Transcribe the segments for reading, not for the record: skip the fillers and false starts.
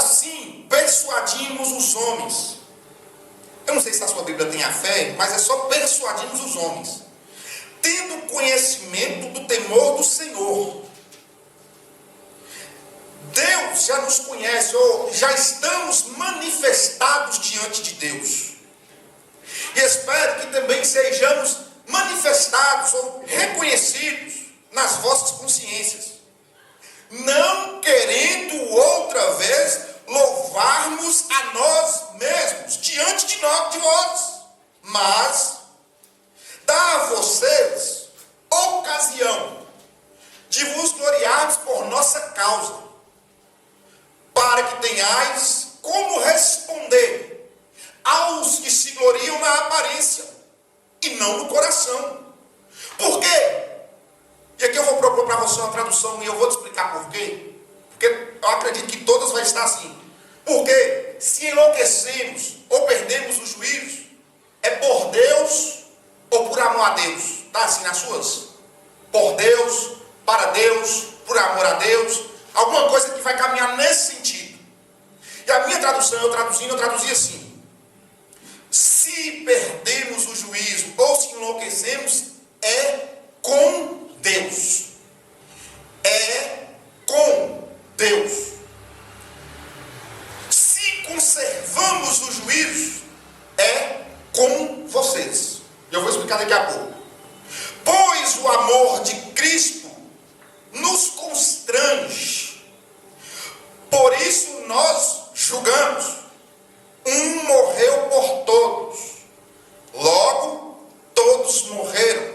assim persuadimos os homens. Eu não sei se a sua Bíblia tem a fé, mas é só persuadimos os homens, tendo conhecimento do temor do Senhor. Deus já nos conhece, ou já estamos manifestados diante de Deus. E espero que também sejamos manifestados ou reconhecidos nas vossas consciências, não querendo outra vez louvarmos a nós mesmos diante de vós, mas dá a vocês ocasião de vos gloriarmos por nossa causa, para que tenhais como responder aos que se gloriam na aparência e não no coração. Por quê? E aqui eu vou propor para você uma tradução e eu vou te explicar por quê. Porque eu acredito que todas vai estar assim. Porque se enlouquecemos ou perdemos o juízo, é por Deus ou por amor a Deus. Está assim nas suas? Por Deus, para Deus, por amor a Deus. Alguma coisa que vai caminhar nesse sentido. E a minha tradução, eu traduzi assim: se perdemos o juízo ou se enlouquecemos, é com Deus. É com Deus. Se conservamos o juízo, é com vocês. Eu vou explicar daqui a pouco. Pois o amor de Cristo nos constrange. Por isso nós julgamos. Um morreu por todos. Logo, todos morreram.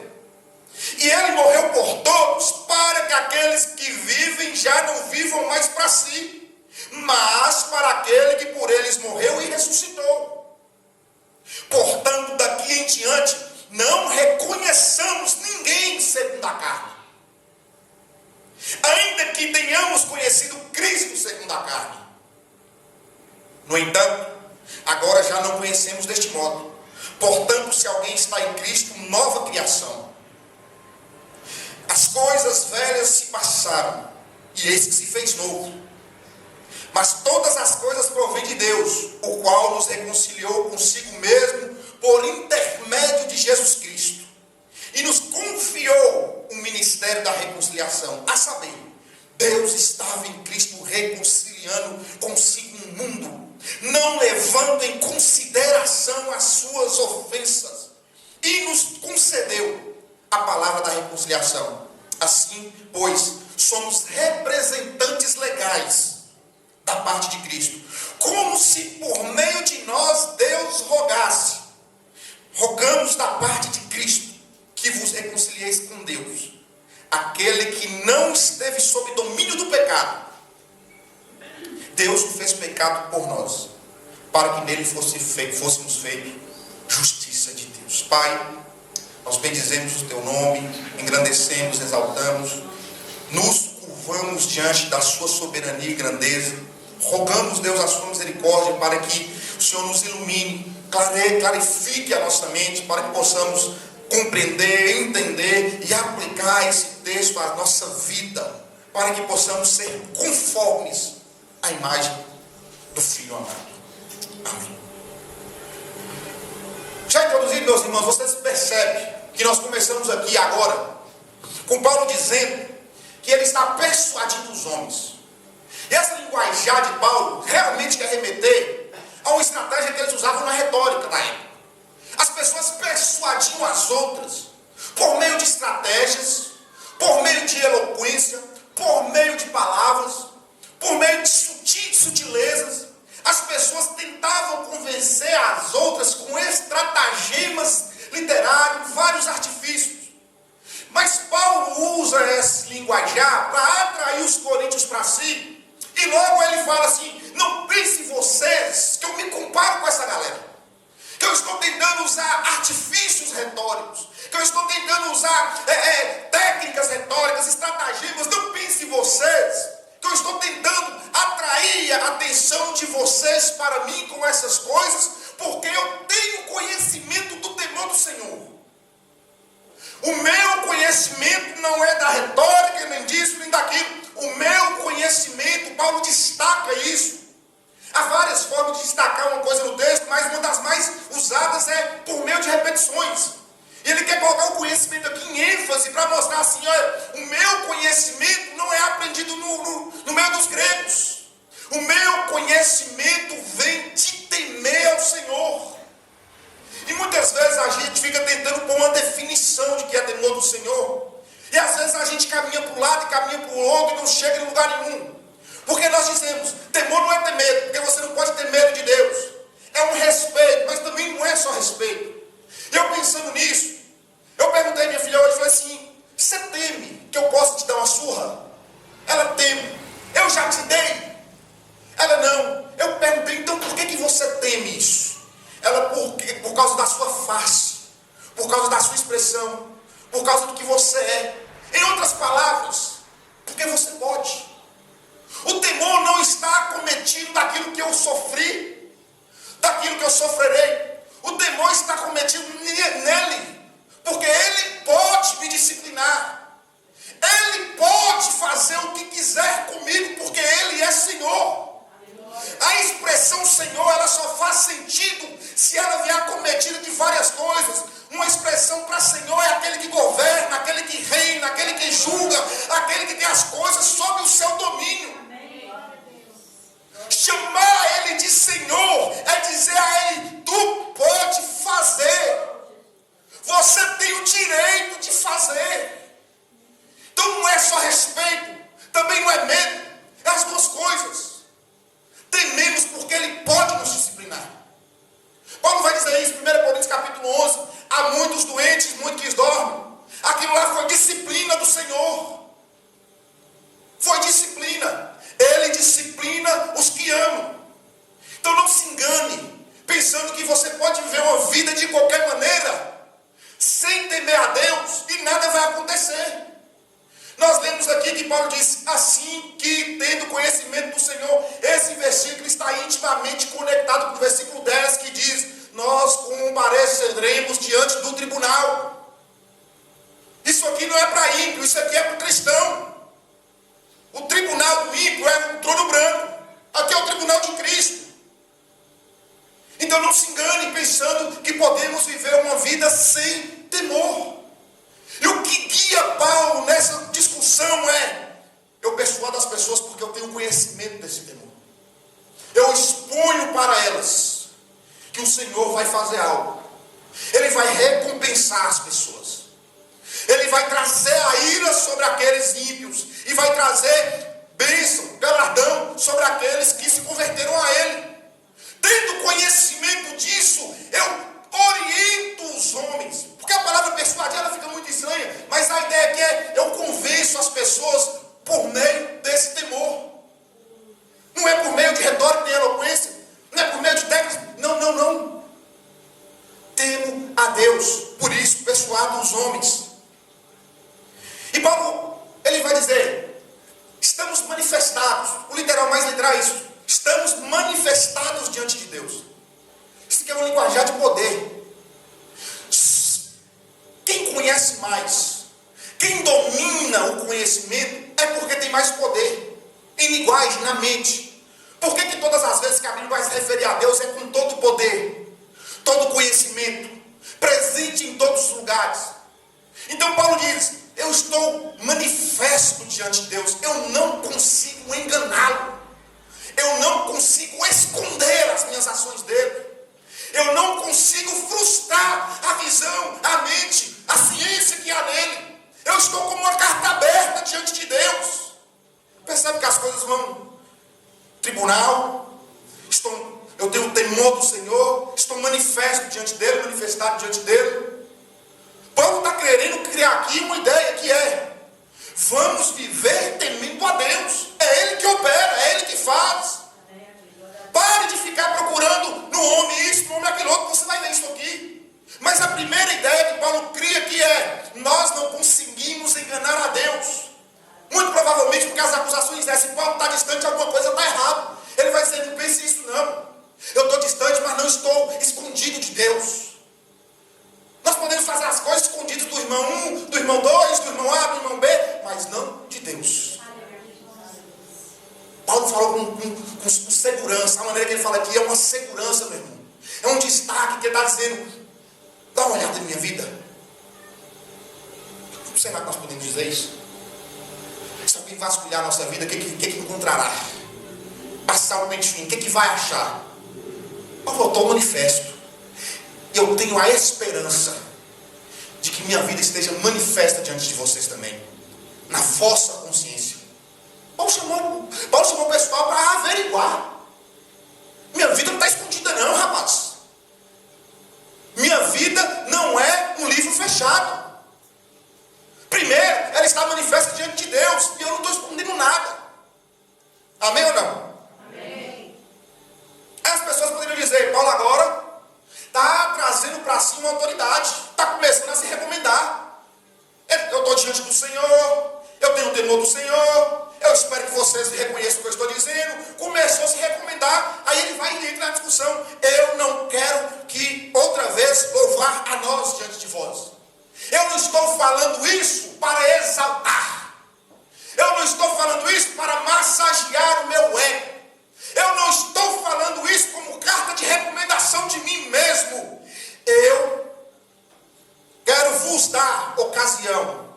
E ele morreu por todos, para que aqueles que vivem já não vivam mais para si, mas para aquele que por eles morreu e ressuscitou. Portanto, daqui em diante, não reconheçamos ninguém segundo a carne, ainda que tenhamos conhecido Cristo segundo a carne. No entanto, agora já não conhecemos deste modo. Portanto, se alguém está em Cristo, nova criação. As coisas velhas se passaram, e eis que se fez novo. Mas todas as coisas provêm de Deus, o qual nos reconciliou consigo mesmo por intermédio de Jesus Cristo, e nos confiou o ministério da reconciliação. A saber, Deus estava em Cristo reconciliando consigo o mundo, não levando em consideração as suas ofensas, e nos concedeu a palavra da reconciliação. Assim, pois, somos representantes legais da parte de Cristo, como se por meio de nós Deus rogasse. Rogamos da parte de Cristo que vos reconcilieis com Deus. Aquele que não esteve sob domínio do pecado, Deus o fez pecado por nós, para que nele fôssemos feitos justiça de Deus. Pai, nós bendizemos o teu nome, engrandecemos, exaltamos, nos curvamos diante da sua soberania e grandeza, rogamos, Deus, a sua misericórdia, para que o Senhor nos ilumine, clarifique a nossa mente, para que possamos compreender, entender e aplicar esse texto à nossa vida, para que possamos ser conformes à imagem do Filho amado. Amém. Já introduzido, meus irmãos, vocês percebem que nós começamos aqui agora com Paulo dizendo que ele está persuadindo os homens. E essa linguajar de Paulo realmente quer remeter a uma estratégia que eles usavam na retórica na época. As pessoas persuadiam as outras por meio de estratégias, por meio de eloquência, por meio de palavras, por meio de sutilezas. As pessoas tentavam convencer as outras com estratagemas literários, vários artifícios. Mas Paulo usa esse linguajar para atrair os coríntios para si. E logo ele fala assim: não pense vocês que eu me comparo com essa galera, que eu estou tentando usar artifícios retóricos, que eu estou tentando usar técnicas retóricas, estratagemas. Não pense vocês que eu estou tentando atrair a atenção de vocês para mim com essas coisas, porque eu tenho conhecimento do temor do Senhor. O meu conhecimento não é da retórica, nem disso, nem daquilo. O meu conhecimento, Paulo destaca isso, conhecimento vem de temer ao Senhor. E muitas vezes a gente fica tentando pôr uma definição de que é temor do Senhor. E às vezes a gente caminha para um lado e caminha para o outro e não chega em lugar nenhum. Porque nós dizemos, temor não é ter medo, porque você não pode ter medo de Deus. É um respeito, mas também não é só respeito. E eu pensando nisso, eu perguntei à minha filha hoje, falei assim, você teme que eu possa te dar uma surra? Ela teme. Eu já te dei. Ela não. Eu perguntei, então por que você teme isso? Ela, por causa da sua face, por causa da sua expressão, por causa do que você é. Em outras palavras, porque você pode. O temor não está cometido daquilo que eu sofri, daquilo que eu sofrerei. O temor está cometido nele, porque ele pode me disciplinar. Ele pode fazer o que quiser comigo, porque ele é Senhor. A expressão Senhor, ela só faz sentido se ela vier acometida de várias coisas. Uma expressão para Senhor é aquele que governa, aquele que reina, aquele que julga, aquele que tem as coisas sob o seu domínio. Chamar ele de Senhor é dizer a ele, tu pode fazer. Você tem o direito de fazer. Então não é só respeito, também não é medo, é as duas coisas. Tememos porque ele pode nos disciplinar. Paulo vai dizer isso em 1 Coríntios capítulo 11. Há muitos doentes, muitos que dormem. Aquilo lá foi disciplina do Senhor. Foi disciplina. Ele disciplina os que amam. Então não se engane, pensando que você pode viver uma vida de qualquer maneira, sem temer a Deus, e nada vai acontecer. Nós lemos aqui que Paulo diz, assim que tendo conhecimento do Senhor, esse versículo está intimamente conectado com o versículo 10, que diz, nós compareceremos diante do tribunal. Isso aqui não é para ímpio, isso aqui é para o cristão. O tribunal do ímpio é o trono branco, aqui é o tribunal de Cristo. Então não se engane pensando que podemos viver uma vida sem temor. E o que guia Paulo nessa discussão é, eu persuado as pessoas porque eu tenho conhecimento desse temor. Eu exponho para elas que o Senhor vai fazer algo. Ele vai recompensar as pessoas. Ele vai trazer a ira sobre aqueles ímpios e vai trazer bênção, galardão sobre aqueles que se converteram a Ele. Tendo conhecimento disso, eu oriento os homens, porque a palavra persuadir ela fica muito estranha, mas a ideia aqui é, eu convenço as pessoas por meio desse temor. Não é por meio de retórica nem eloquência, não é por meio de técnicas, não. Temo a Deus, por isso persuado os homens. E Paulo, ele vai dizer, estamos manifestados, o literal mais literal é isso, estamos manifestados diante de Deus. Isso aqui é um linguajar de poder. Quem conhece mais, quem domina o conhecimento, é porque tem mais poder em linguagem, na mente. Por que todas as vezes que a Bíblia vai se referir a Deus é com todo o poder, todo o conhecimento, presente em todos os lugares? Então Paulo diz, eu estou manifesto diante de Deus, eu não consigo enganá-lo, eu não consigo esconder as minhas ações dele. Eu não consigo frustrar a visão, a mente, a ciência que há nele. Eu estou como uma carta aberta diante de Deus. Percebe que as coisas vão. Tribunal, eu tenho o temor do Senhor, estou manifesto diante dele, manifestado diante dele. Paulo está querendo criar aqui uma ideia que é, vamos viver temendo a Deus. É Ele que opera, é Ele que faz. Pare de ficar procurando no homem isso, no homem aquilo outro, você vai ver isso aqui. Mas a primeira ideia que Paulo cria aqui é, nós não conseguimos enganar a Deus. Muito provavelmente porque as acusações dizem, se Paulo está distante, alguma coisa está errada. Ele vai dizer, não pense isso não. Eu estou distante, mas não estou escondido de Deus. Nós podemos fazer as coisas escondidas do irmão 1, do irmão 2, do irmão A, do irmão B, mas não de Deus. Paulo falou com segurança. A maneira que ele fala aqui é uma segurança, meu irmão. É um destaque que ele está dizendo, dá uma olhada na minha vida. Será que nós podemos dizer isso? Se alguém vasculhar a nossa vida, o que encontrará? passar o pente fino, o que vai achar? Paulo voltou ao manifesto. E eu tenho a esperança de que minha vida esteja manifesta diante de vocês também, na vossa consciência. Paulo chamou o pessoal para averiguar. Minha vida não está escondida não, rapaz. Minha vida não é um livro fechado. Primeiro, ela está manifesta diante de Deus, e eu não estou escondendo nada. Amém ou não? Amém. As pessoas poderiam dizer, Paulo agora está trazendo para si uma autoridade, está começando a se recomendar. Eu estou diante do Senhor, eu tenho o temor do Senhor, eu espero que vocês reconheçam o que eu estou dizendo. Começou a se recomendar, aí ele vai e entra na discussão. Eu não quero que outra vez louvar a nós diante de vós. Eu não estou falando isso para exaltar. Eu não estou falando isso para massagear o meu ego. Eu não estou falando isso como carta de recomendação de mim mesmo. Eu quero vos dar ocasião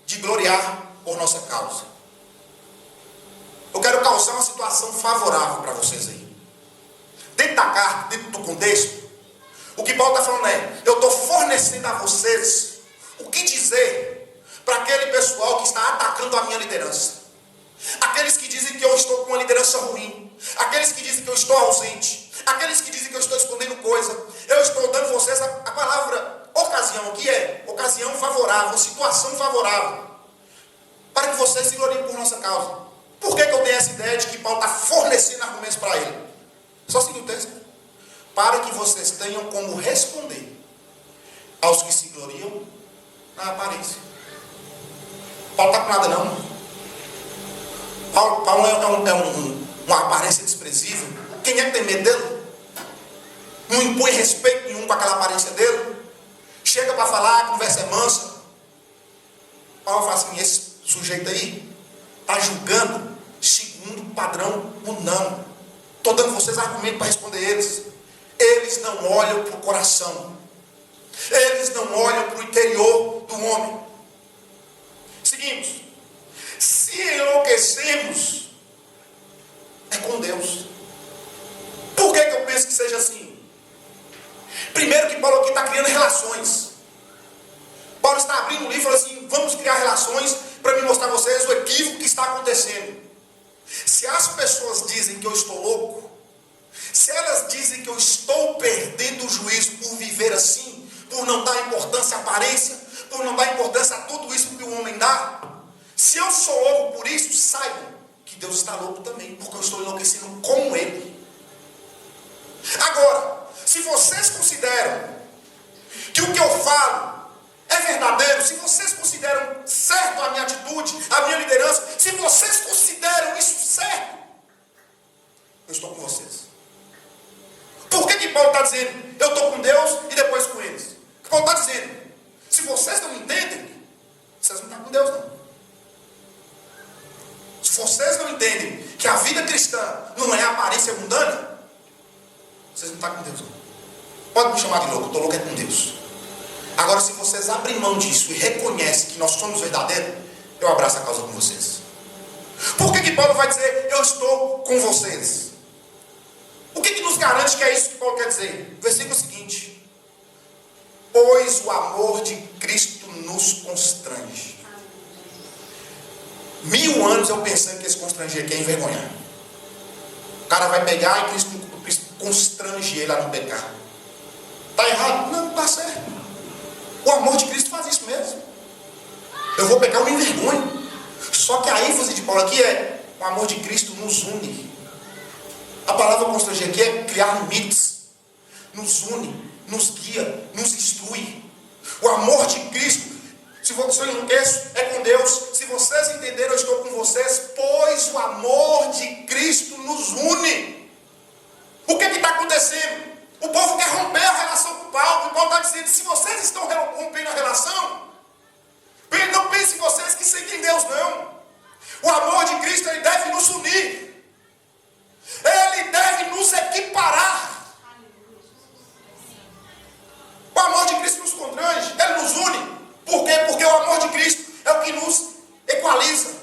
de gloriar por nossa causa. Eu quero causar uma situação favorável para vocês aí. Dentro da carta, dentro do contexto, o que Paulo está falando é, eu estou fornecendo a vocês o que dizer para aquele pessoal que está atacando a minha liderança. Aqueles que dizem que eu estou com uma liderança ruim. Aqueles que dizem que eu estou ausente. Aqueles que dizem que eu estou escondendo coisa. Eu estou dando a vocês a palavra ocasião, que é ocasião favorável, situação favorável, para que vocês se gloriem por nossa causa. Por que eu tenho essa ideia de que Paulo está fornecendo argumentos para ele? Só seguir o texto. Para que vocês tenham como responder aos que se gloriam na aparência. Paulo não está com nada não. Paulo é uma aparência desprezível. Quem é que tem medo dele? Não impõe respeito nenhum com aquela aparência dele. Chega para falar, a conversa é mansa. Paulo fala assim, esse sujeito aí está julgando segundo o padrão mundano. Estou dando vocês argumentos para responder eles. Eles não olham para o coração. Eles não olham para o interior do homem. Seguimos. Se enlouquecemos, é com Deus. Por que eu penso que seja assim? Primeiro que Paulo aqui está criando relações. Paulo está abrindo um livro e falou assim, vamos criar relações para me mostrar a vocês o equívoco que está acontecendo. Se as pessoas dizem que eu estou louco, se elas dizem que eu estou perdendo o juízo por viver assim, por não dar importância à aparência, por não dar importância a tudo isso que o homem dá, se eu sou louco por isso, saibam que Deus está louco também, porque eu estou enlouquecendo com Ele. Agora, se vocês consideram que o que eu falo é verdadeiro, se vocês consideram certo a minha atitude, a minha liderança, se vocês consideram isso certo, eu estou com vocês. Por que Paulo está dizendo, eu estou com Deus e depois com eles? O que Paulo está dizendo, se vocês não entendem, vocês não estão com Deus não. Se vocês não entendem que a vida cristã não é aparência mundana, vocês não estão com Deus não. Pode me chamar de louco, eu estou louco é com Deus. Agora, se vocês abrem mão disso e reconhecem que nós somos verdadeiros, eu abraço a causa com vocês. Por que Paulo vai dizer, eu estou com vocês? O que nos garante que é isso que Paulo quer dizer? Versículo seguinte. Pois o amor de Cristo nos constrange. 1000 anos eu pensando que esse constranger aqui é envergonhar. O cara vai pegar e Cristo constrange ele a não pecar. Está errado? Não, está certo. O amor de Cristo faz isso mesmo. Eu vou pecar, eu me envergonho. Só que a ênfase de Paulo aqui é o amor de Cristo nos une. A palavra constranger aqui é criar limites. Nos une, nos guia, nos instrui. O amor de Cristo, se eu enlouqueço, é com Deus. Se vocês entenderam, eu estou com vocês, pois o amor de Cristo nos une. O que está acontecendo? O povo quer romper a relação com Paulo. E Paulo está dizendo, se vocês estão rompendo a relação, não pensem vocês que seguem Deus, não. O amor de Cristo, ele deve nos unir. Ele deve nos equiparar. O amor de Cristo nos constrange, ele nos une. Por quê? Porque o amor de Cristo é o que nos equaliza.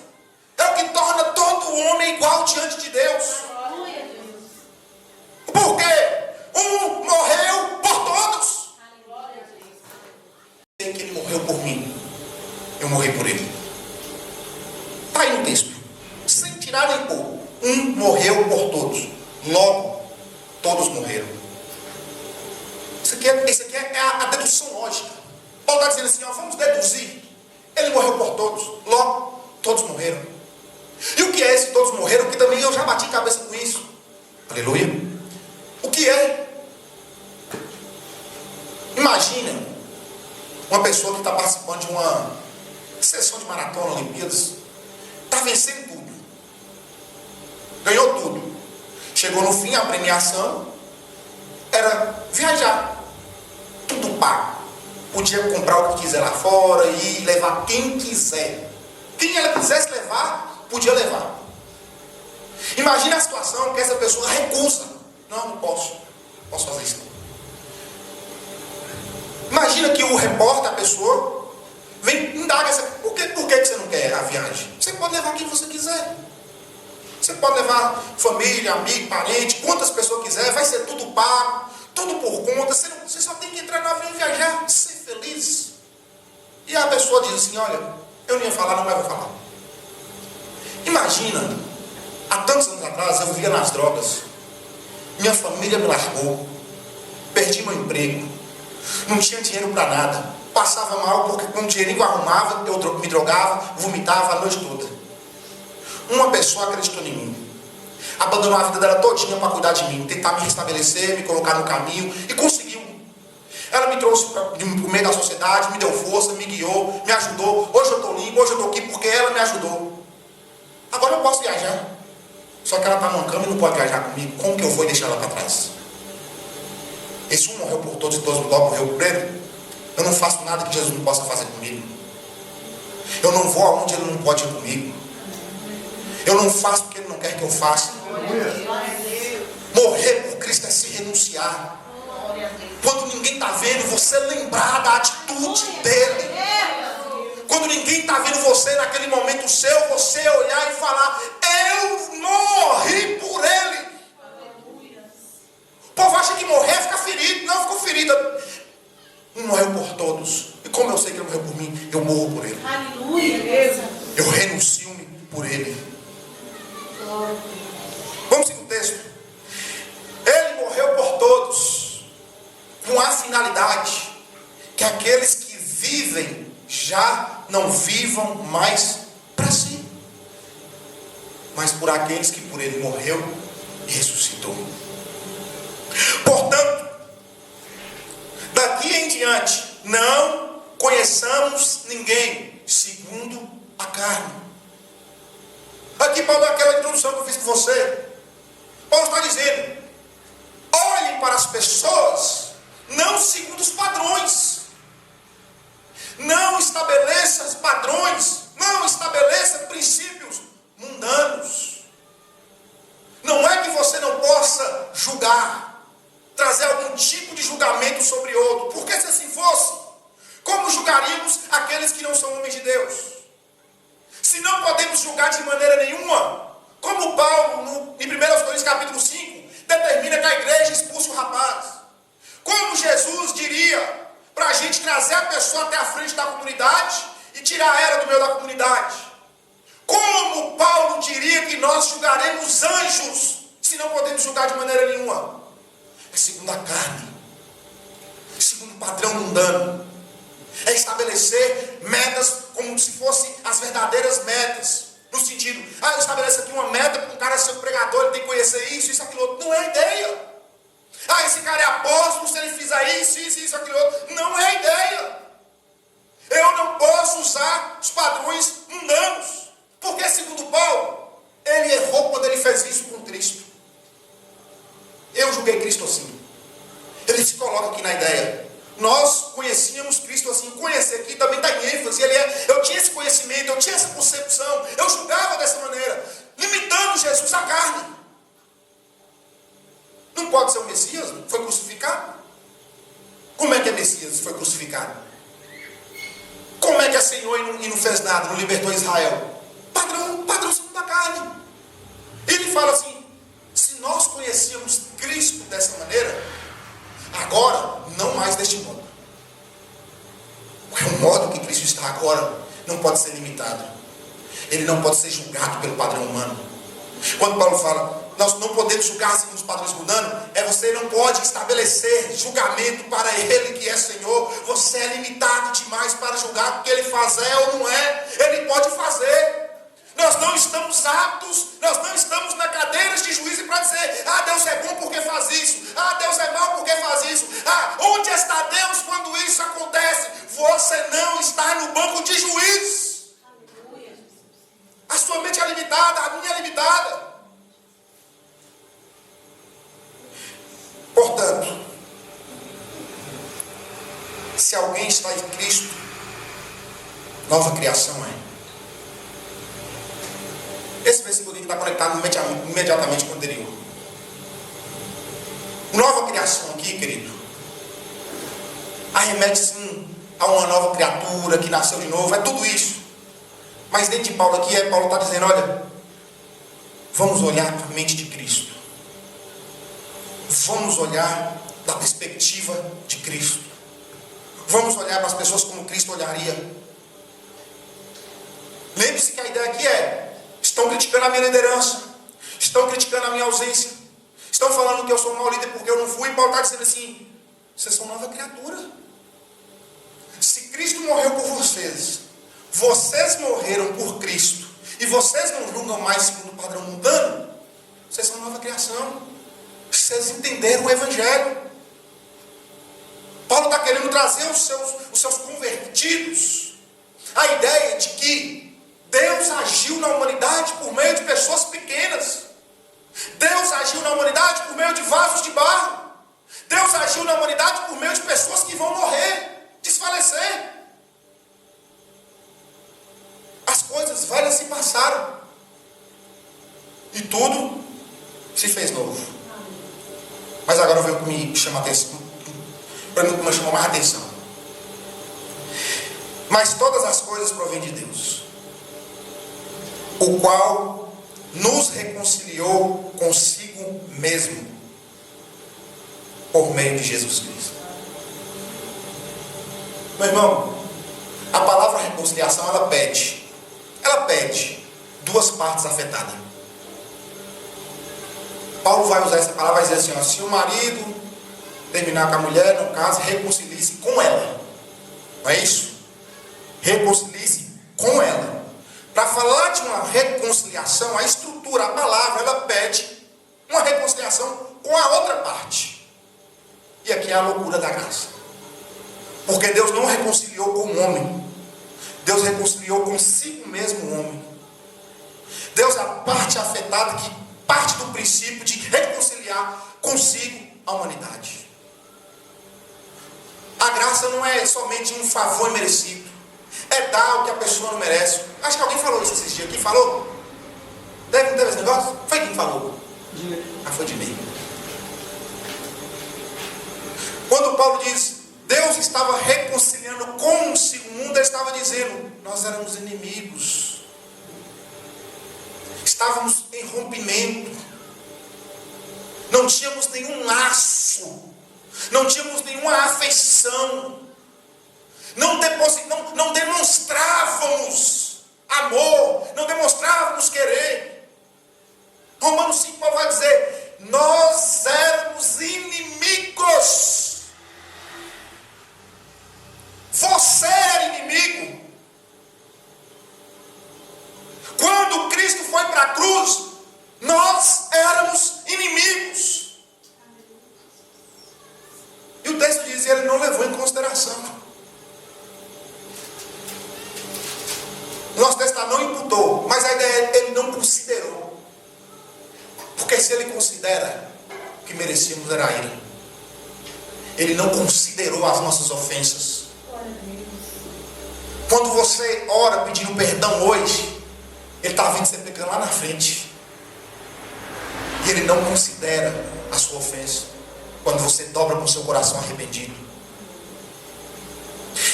É o que torna todo homem igual diante de Deus. todos morreram. Isso aqui é a dedução lógica. Paulo está dizendo assim, ó, vamos deduzir. Ele morreu por todos, logo, todos morreram. E o que é esse todos morreram? Que também eu já bati cabeça com isso. Aleluia. O que é? Imagina uma pessoa que está participando de uma sessão de maratona, Olimpíadas, está vencendo tudo, ganhou tudo, chegou no fim, a premiação era viajar, tudo pago, podia comprar o que quiser lá fora e levar quem quiser, quem ela quisesse levar, podia levar. Imagina a situação que essa pessoa recusa, não posso fazer isso não. Imagina que o repórter, a pessoa, vem indaga essa, por que você não quer a viagem? Você pode levar quem você quiser. Você pode levar família, amigo, parente, quantas pessoas quiser, vai ser tudo pago, tudo por conta, você só tem que entrar no avião e viajar, ser feliz. E a pessoa diz assim, olha, eu não ia falar, não, mas vou falar. Imagina, há tantos anos atrás eu vivia nas drogas, minha família me largou, perdi meu emprego, não tinha dinheiro para nada, passava mal porque com o dinheirinho que eu arrumava, eu me drogava, vomitava a noite toda. Uma pessoa acreditou em mim, abandonou a vida dela todinha para cuidar de mim, tentar me restabelecer, me colocar no caminho, e conseguiu. Ela me trouxe para o meio da sociedade, me deu força, me guiou, me ajudou. Hoje eu estou limpo, hoje eu estou aqui porque ela me ajudou. Agora eu posso viajar, só que ela está numa cama e não pode viajar comigo. Como que eu vou deixar ela para trás? Esse um morreu por todos e todos logo morreu por ele. Eu não faço nada que Jesus não possa fazer comigo. Eu não vou aonde ele não pode ir comigo. Eu não faço porque ele não quer que eu faça. Morrer por Cristo é se renunciar. Quando ninguém está vendo, você lembrar da atitude dele. Quando ninguém está vendo você naquele momento seu, você olhar e falar, eu morri por ele. O povo acha que morrer fica ferido. Não, ficou ferida. Um morreu por todos. E como eu sei que ele morreu por mim, eu morro por ele. Aleluia. Eu renuncio-me por ele. Vamos seguir o texto. Ele morreu por todos, com a finalidade que aqueles que vivem já não vivam mais para si, mas por aqueles que por ele morreu e ressuscitou. Portanto, daqui em diante, não conheçamos ninguém segundo a carne. Aqui Paulo dá aquela introdução que eu fiz com você. Paulo está dizendo, olhem para as pessoas, não segundo os padrões. Não estabeleça padrões, não estabeleça princípios mundanos. Não é que você não possa julgar, trazer algum tipo de julgamento sobre outro, porque se assim fosse, como julgaríamos aqueles que não são homens de Deus? Se não podemos julgar de maneira nenhuma, como Paulo, em 1 Coríntios capítulo 5, determina que a igreja expulse o rapaz. Como Jesus diria para a gente trazer a pessoa até a frente da comunidade e tirar ela do meio da comunidade? Como Paulo diria que nós julgaremos anjos, se não podemos julgar de maneira nenhuma? É segundo a carne, segundo o padrão mundano. É estabelecer metas como se fossem as verdadeiras metas. No sentido, eu estabeleço aqui uma meta para um cara ser um pregador, ele tem que conhecer isso, aquilo outro. Não é ideia. Esse cara é apóstolo, se ele fizer isso, aquilo outro. Não é ideia. Eu não posso usar os padrões mundanos. Porque, segundo Paulo, ele errou quando ele fez isso com Cristo. Eu julguei Cristo assim. Ele se coloca aqui na ideia. Nós conhecíamos Cristo assim. Conhecer aqui também está em ênfase. Eu tinha esse conhecimento, eu tinha essa concepção. Eu julgava dessa maneira, limitando Jesus à carne. Não pode ser o Messias, foi crucificado. Como é que é Messias foi crucificado? Como é que é Senhor e não fez nada, não libertou Israel? Padrão segundo a carne. Ele fala assim, se nós conhecíamos Cristo dessa maneira, agora, não mais deste modo. Porque o modo que Cristo está agora não pode ser limitado. Ele não pode ser julgado pelo padrão humano. Quando Paulo fala, nós não podemos julgar segundo os padrões mundanos, você não pode estabelecer julgamento para Ele que é Senhor. Você é limitado demais para julgar, porque Ele faz ou não é. Ele pode fazer. Nós não estamos aptos, nós não estamos na cadeira de juízo para dizer: Deus é bom porque faz isso, Deus é mau porque faz isso, onde está Deus quando isso acontece? Você não está no banco de juízes. A sua mente é limitada, a minha é limitada. Portanto, se alguém está em Cristo, nova criação é. Esse versículo está conectado imediatamente com o anterior. Nova criação aqui, querido, arremete sim a uma nova criatura que nasceu de novo, é tudo isso. Mas dentro de Paulo aqui, Paulo está dizendo: olha, vamos olhar para a mente de Cristo. Vamos olhar da perspectiva de Cristo. Vamos olhar para as pessoas como Cristo olharia. Lembre-se que a ideia aqui estão criticando a minha liderança, estão criticando a minha ausência, estão falando que eu sou um mau líder porque eu não fui. Paulo está dizendo assim: vocês são nova criatura. Se Cristo morreu por vocês, vocês morreram por Cristo, e vocês não julgam mais segundo o padrão mundano, vocês são nova criação. Vocês entenderam o Evangelho. Paulo está querendo trazer os seus convertidos a ideia de que Deus agiu na humanidade por meio de pessoas pequenas. Deus agiu na humanidade por meio de vasos de barro. Deus agiu na humanidade por meio de pessoas que vão morrer, desfalecer. As coisas velhas se passaram e tudo se fez novo. Mas agora vem o que me chama a atenção. Para mim, o que me chamou mais atenção. Mas todas as coisas provêm de Deus, o qual nos reconciliou consigo mesmo, por meio de Jesus Cristo. Meu irmão, a palavra reconciliação, ela pede duas partes afetadas. Paulo vai usar essa palavra, vai dizer assim: se o marido terminar com a mulher, no caso, reconcilie-se com ela. Não é isso? Reconcilie-se com ela. Para falar de uma reconciliação, a estrutura, a palavra, ela pede uma reconciliação com a outra parte. E aqui é a loucura da graça. Porque Deus não reconciliou com o homem. Deus reconciliou consigo mesmo o homem. Deus é a parte afetada que parte do princípio de reconciliar consigo a humanidade. A graça não é somente um favor imerecido. É dar o que a pessoa não merece. Acho que alguém falou isso esses dias. Quem falou? Não teve esse negócio? Foi quem falou? Foi de mim. Quando Paulo diz Deus estava reconciliando consigo o mundo, ele estava dizendo: nós éramos inimigos, estávamos em rompimento, não tínhamos nenhum laço, não tínhamos nenhuma afeição, não demonstrávamos amor, não demonstrávamos querer. Romanos 5, Paulo vai dizer: nós éramos inimigos. Você era inimigo. Quando Cristo foi para a cruz, nós éramos inimigos. E o texto diz: ele não levou em consideração. O nosso texto não imputou, mas a ideia é: ele não considerou. Porque se ele considera, o que merecíamos era ele. Ele não considerou as nossas ofensas. Quando você ora pedindo perdão hoje, ele está vendo você pecando lá na frente. E ele não considera a sua ofensa quando você dobra com o seu coração arrependido.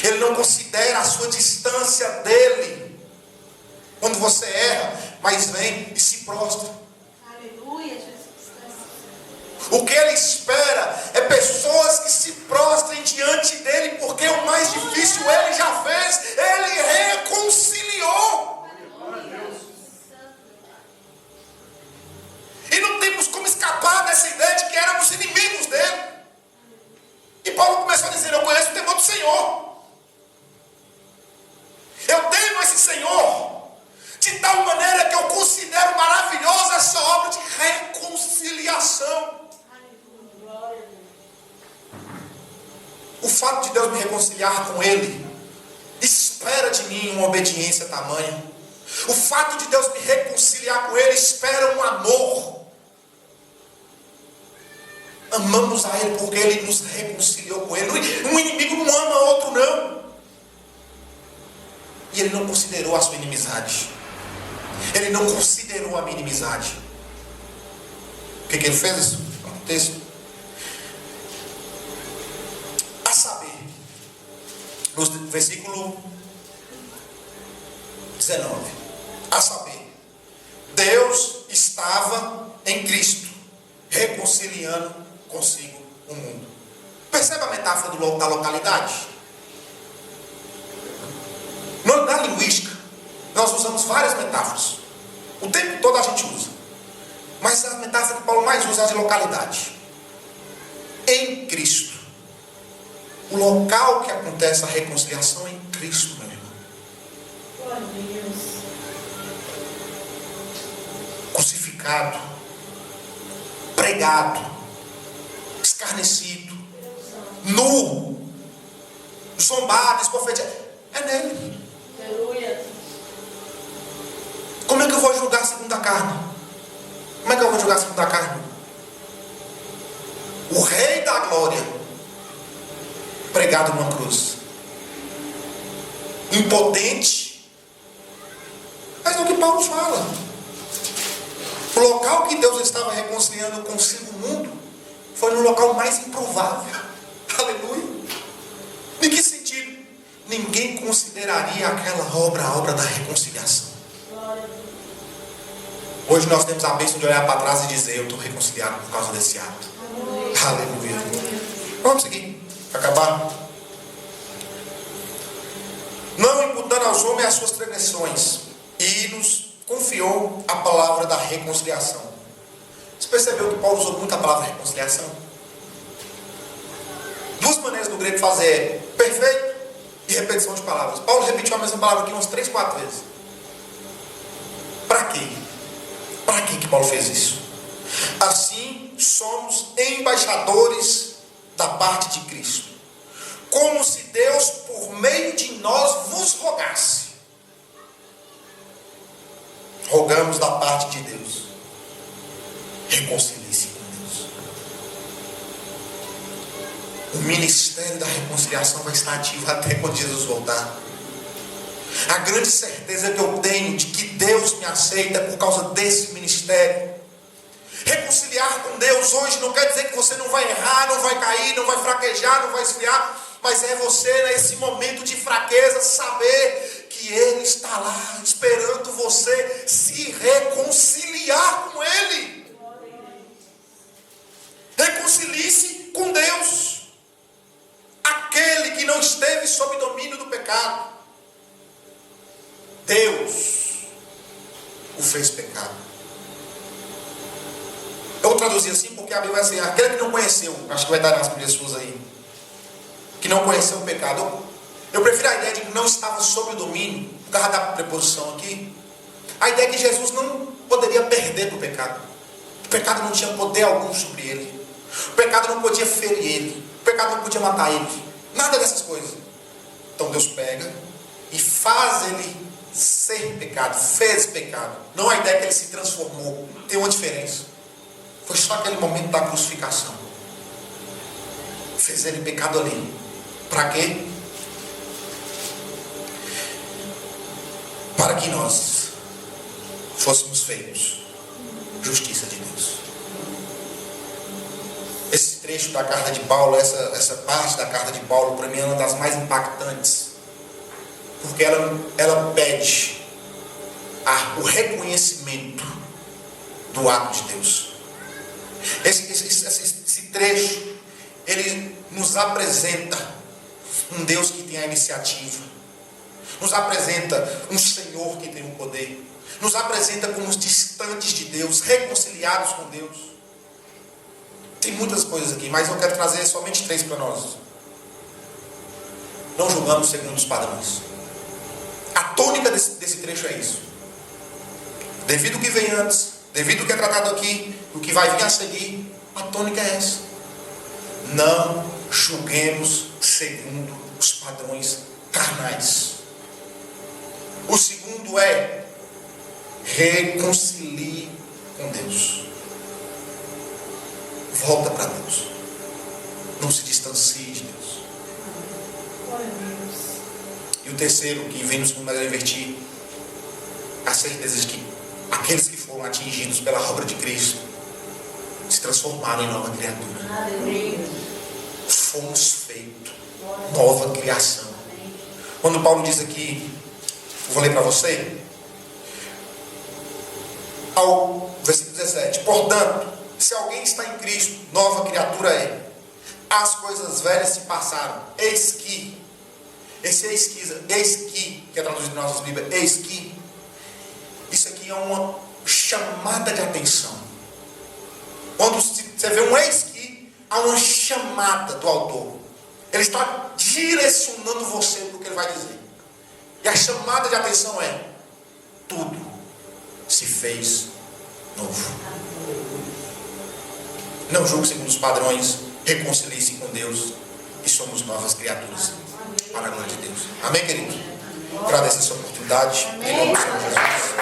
Ele não considera a sua distância dele quando você erra, mas vem e se prostra. Aleluia, Jesus. O que ele espera é pessoas que se prostrem diante dele, porque o mais difícil ele já fez. Ele reconciliou. E não tem fato de Deus me reconciliar com Ele espera de mim uma obediência tamanha. O fato de Deus me reconciliar com Ele espera um amor. Amamos a Ele porque Ele nos reconciliou com Ele. Um inimigo não ama outro, não. E Ele não considerou a sua inimizade. Ele não considerou a minha inimizade. O que Ele fez? O texto. A saber, no versículo 19. A saber, Deus estava em Cristo, reconciliando consigo o mundo. Percebe a metáfora da localidade? Na linguística, nós usamos várias metáforas. O tempo todo a gente usa. Mas a metáfora que Paulo mais usa é a de localidade. Em Cristo. O local que acontece a reconciliação é em Cristo, meu irmão. Glória a Deus. Crucificado, pregado, escarnecido, nu, zombado, esbofeteado. É nele. Aleluia. Como é que eu vou julgar segundo a carne? Como é que eu vou julgar segundo a carne? O Rei da Glória, pregado numa cruz, impotente. Mas é o que Paulo fala. O local que Deus estava reconciliando consigo o mundo foi no local mais improvável. Aleluia. Em que sentido? Ninguém consideraria aquela obra a obra da reconciliação. Hoje nós temos a bênção de olhar para trás e dizer: eu estou reconciliado por causa desse ato. Aleluia. Vamos seguir, para acabar. Não imputando aos homens as suas transgressões, e nos confiou a palavra da reconciliação. Você percebeu que Paulo usou muito a palavra reconciliação? Duas maneiras no grego de fazer perfeito e repetição de palavras. Paulo repetiu a mesma palavra aqui umas 3, 4 vezes. Para quê? Para que Paulo fez isso? Assim somos embaixadores da parte de Cristo, como se Deus por meio de nós vos rogasse. Rogamos da parte de Deus, reconcilie-se com Deus. O ministério da reconciliação vai estar ativo até quando Jesus voltar. A grande certeza que eu tenho de que Deus me aceita é por causa desse ministério. Reconciliar com Deus hoje não quer dizer que você não vai errar, não vai cair, não vai fraquejar, não vai esfriar, mas é você nesse momento de fraqueza saber que Ele está lá esperando você se reconciliar com Ele. Reconcilie-se com Deus, aquele que não esteve sob domínio do pecado. Deus o fez pecado. Eu vou traduzir assim porque a Bíblia vai ser aquele que não conheceu. Acho que vai estar nas Bíblias suas aí. Que não conheceu o pecado. Eu prefiro a ideia de que não estava sob o domínio, por causa da preposição aqui. A ideia é que Jesus não poderia perder para o pecado. O pecado não tinha poder algum sobre ele. O pecado não podia ferir ele. O pecado não podia matar ele. Nada dessas coisas. Então Deus pega e faz ele ser pecado, fez pecado. Não a ideia que ele se transformou. Tem uma diferença. Foi só aquele momento da crucificação. Fez ele pecado ali. Para quê? Para que nós fôssemos feitos justiça de Deus. Esse trecho da carta de Paulo, essa parte da carta de Paulo, para mim é uma das mais impactantes. Porque ela pede o reconhecimento do ato de Deus. Esse trecho, ele nos apresenta um Deus que tem a iniciativa, nos apresenta um Senhor que tem o poder, nos apresenta como os distantes de Deus, reconciliados com Deus. Tem muitas coisas aqui, mas eu quero trazer somente 3 para nós. Não julgamos segundo os padrões. A tônica desse trecho é isso. Devido ao que vem antes, devido ao que é tratado aqui, o que vai vir a seguir, a tônica é essa. Não julguemos segundo os padrões carnais. O segundo é reconcilie com Deus. Volta para Deus. Não se distancie de Deus. Glória a Deus. E o terceiro, que vem no segundo lugar, invertir a certeza de que aqueles que foram atingidos pela obra de Cristo se transformaram em nova criatura. Aleluia. Fomos feitos nova criação. Quando Paulo diz aqui, eu vou ler para você, ao versículo 17: portanto, se alguém está em Cristo, nova criatura é. As coisas velhas se passaram. Eis que, que é traduzido em nossas Bíblias, eis que, isso aqui é uma chamada de atenção. Quando você vê um eis que, há uma chamada do autor. Ele está direcionando você para o que ele vai dizer. E a chamada de atenção é: tudo se fez novo. Não julgue segundo os padrões, reconcilie-se com Deus e somos novas criaturas para a glória de Deus. Amém, querido? Agradeço essa oportunidade em nome do Senhor Jesus.